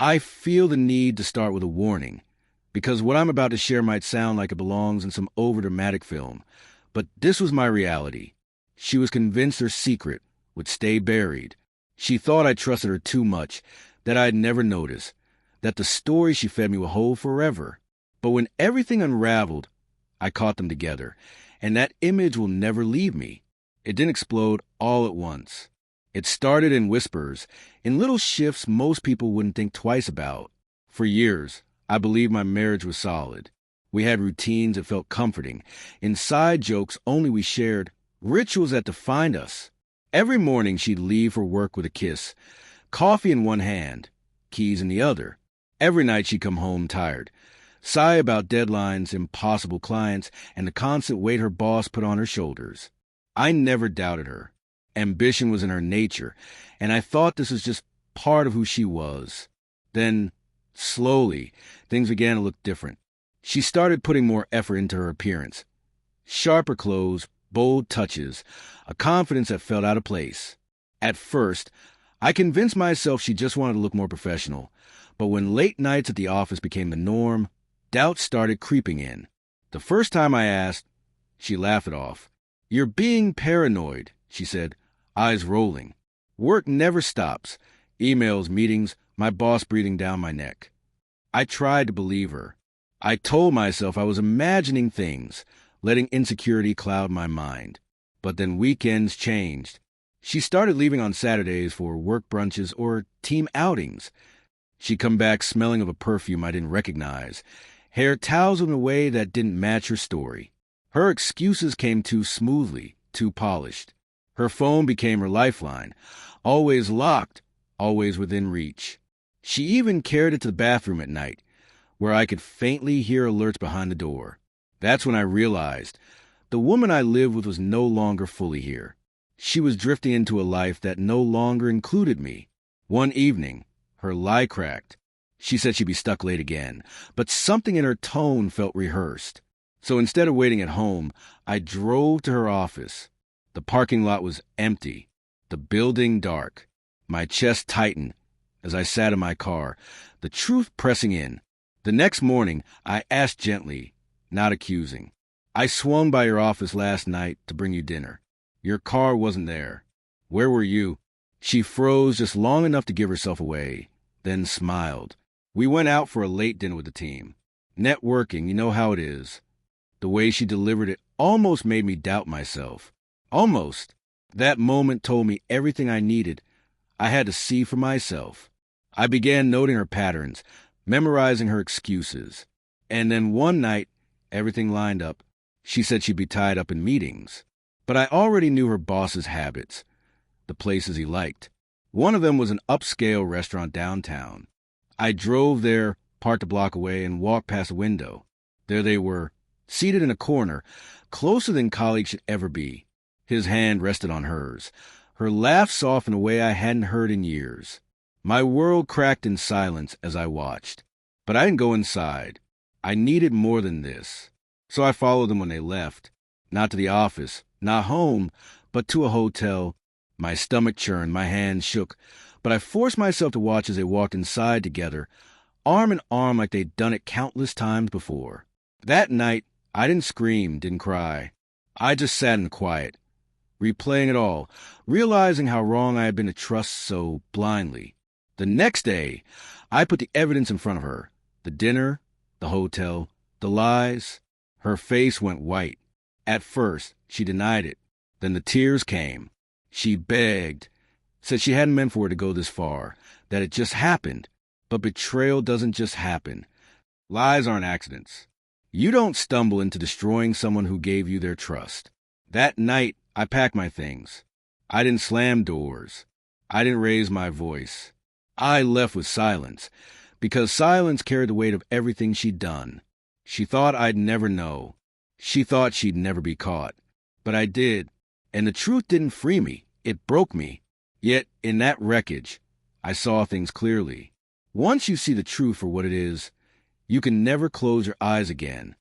I feel the need to start with a warning, because what I'm about to share might sound like it belongs in some overdramatic film, but this was my reality. She was convinced her secret would stay buried. She thought I trusted her too much, that I'd never notice, that the story she fed me would hold forever. But when everything unraveled, I caught them together, and that image will never leave me. It didn't explode all at once. It started in whispers, in little shifts most people wouldn't think twice about. For years, I believed my marriage was solid. We had routines that felt comforting, inside jokes only we shared, rituals that defined us. Every morning she'd leave for work with a kiss, coffee in one hand, keys in the other. Every night she'd come home tired, sigh about deadlines, impossible clients, and the constant weight her boss put on her shoulders. I never doubted her. Ambition was in her nature, and I thought this was just part of who she was. Then, slowly, things began to look different. She started putting more effort into her appearance. Sharper clothes, bold touches, a confidence that felt out of place. At first, I convinced myself she just wanted to look more professional, but when late nights at the office became the norm, doubt started creeping in. The first time I asked, she laughed it off. "You're being paranoid," she said, eyes rolling. Work never stops. Emails, meetings, my boss breathing down my neck. I tried to believe her. I told myself I was imagining things, letting insecurity cloud my mind. But then weekends changed. She started leaving on Saturdays for work brunches or team outings. She'd come back smelling of a perfume I didn't recognize, hair tousled in a way that didn't match her story. Her excuses came too smoothly, too polished. Her phone became her lifeline, always locked, always within reach. She even carried it to the bathroom at night, where I could faintly hear alerts behind the door. That's when I realized the woman I lived with was no longer fully here. She was drifting into a life that no longer included me. One evening, her lie cracked. She said she'd be stuck late again, but something in her tone felt rehearsed. So instead of waiting at home, I drove to her office. The parking lot was empty, the building dark. My chest tightened as I sat in my car, the truth pressing in. The next morning, I asked gently, not accusing. "I swung by your office last night to bring you dinner. Your car wasn't there. Where were you?" She froze just long enough to give herself away, then smiled. "We went out for a late dinner with the team. Networking, you know how it is." The way she delivered it almost made me doubt myself. Almost. That moment told me everything I needed. I had to see for myself. I began noting her patterns, memorizing her excuses. And then one night, everything lined up. She said she'd be tied up in meetings. But I already knew her boss's habits, the places he liked. One of them was an upscale restaurant downtown. I drove there, parked a block away, and walked past a window. There they were, seated in a corner, closer than colleagues should ever be. His hand rested on hers. Her laugh soft in a way I hadn't heard in years. My world cracked in silence as I watched. But I didn't go inside. I needed more than this. So I followed them when they left. Not to the office, not home, but to a hotel. My stomach churned, my hands shook. But I forced myself to watch as they walked inside together, arm in arm like they'd done it countless times before. That night, I didn't scream, didn't cry. I just sat in quiet, replaying it all, realizing how wrong I had been to trust so blindly. The next day, I put the evidence in front of her. The dinner, the hotel, the lies. Her face went white. At first, she denied it. Then the tears came. She begged, said she hadn't meant for it to go this far, that it just happened. But betrayal doesn't just happen. Lies aren't accidents. You don't stumble into destroying someone who gave you their trust. That night, I packed my things. I didn't slam doors. I didn't raise my voice. I left with silence, because silence carried the weight of everything she'd done. She thought I'd never know. She thought she'd never be caught. But I did, and the truth didn't free me. It broke me. Yet, in that wreckage, I saw things clearly. Once you see the truth for what it is, you can never close your eyes again.